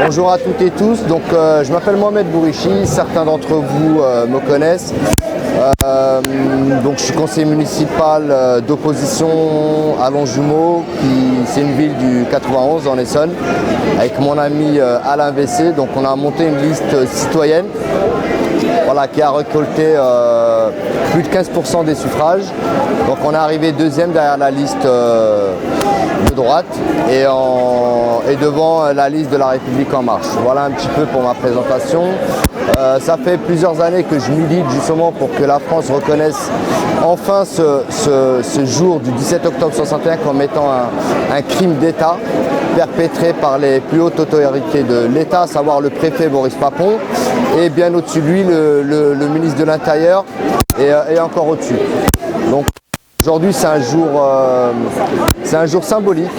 Bonjour à toutes et tous, je m'appelle Mohamed Bourichi, certains d'entre vous me connaissent. Je suis conseiller municipal d'opposition à Longjumeau, c'est une ville du 91 en Essonne, avec mon ami Alain Vessé. Donc on a monté une liste citoyenne qui a récolté plus de 15% des suffrages. Donc on est arrivé deuxième derrière la liste de droite et devant la liste de La République En Marche. Voilà un petit peu pour ma présentation. Ça fait plusieurs années que je milite justement pour que la France reconnaisse enfin ce jour du 17 octobre 61 comme étant un crime d'État perpétré par les plus hautes autorités de l'État, à savoir le préfet Boris Papon et bien au-dessus de lui le ministre de l'Intérieur et encore au-dessus. Donc aujourd'hui c'est un jour symbolique.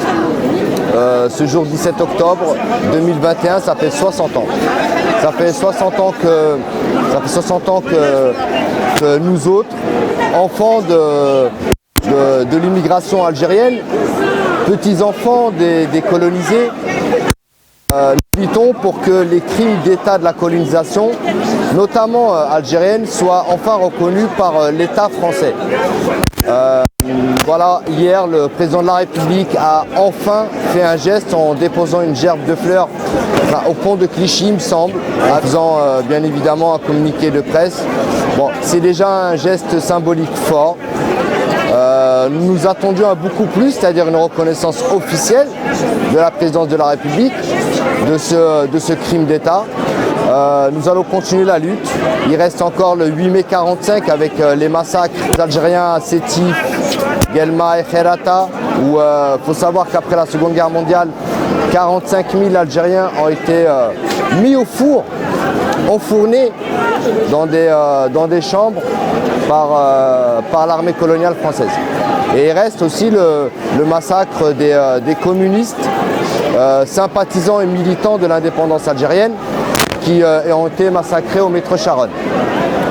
Ce jour 17 octobre 2021, ça fait 60 ans. Ça fait 60 ans que nous autres, enfants de l'immigration algérienne, petits-enfants des colonisés, militons pour que les crimes d'État de la colonisation, notamment algérienne, soient enfin reconnus par l'État français. Hier, le président de la République a enfin fait un geste en déposant une gerbe de fleurs au pont de Clichy, il me semble, en faisant bien évidemment un communiqué de presse. C'est déjà un geste symbolique fort. Nous nous attendions à beaucoup plus, c'est-à-dire une reconnaissance officielle de la présidence de la République de ce crime d'État. Nous allons continuer la lutte. Il reste encore le 8 mai 45 avec les massacres algériens à Sétif, Guelma et Kherata, où il faut savoir qu'après la Seconde Guerre mondiale, 45 000 Algériens ont été mis au four, enfournés dans des chambres par l'armée coloniale française. Et il reste aussi le massacre des communistes, sympathisants et militants de l'indépendance algérienne, qui ont été massacrés au métro Charonne.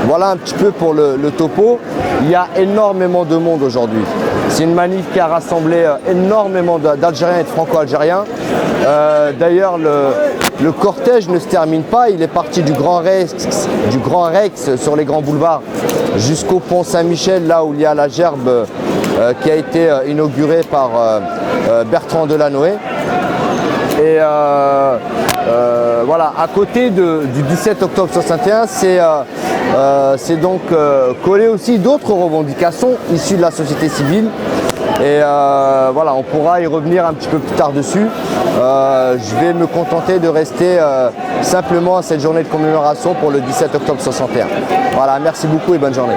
Voilà un petit peu pour le topo. Il y a énormément de monde aujourd'hui. C'est une manif qui a rassemblé énormément d'Algériens et de Franco-Algériens. D'ailleurs, le cortège ne se termine pas. Il est parti du Grand Rex sur les grands boulevards jusqu'au pont Saint-Michel, là où il y a la gerbe qui a été inaugurée par Bertrand Delanoë. Et à côté du 17 octobre 61, c'est donc collé aussi d'autres revendications issues de la société civile. Et on pourra y revenir un petit peu plus tard dessus. Je vais me contenter de rester simplement à cette journée de commémoration pour le 17 octobre 61. Voilà, merci beaucoup et bonne journée.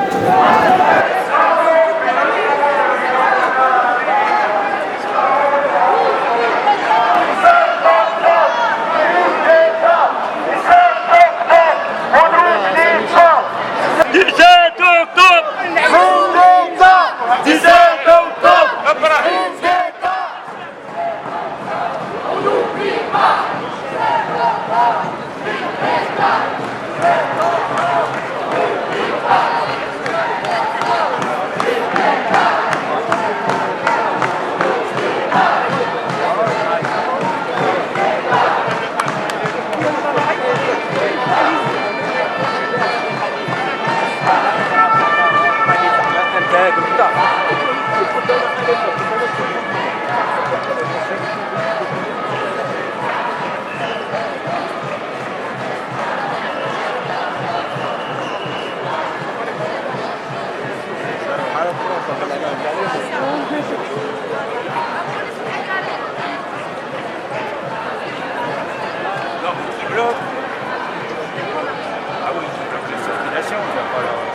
Ah oui, la circulation, il n'y a pas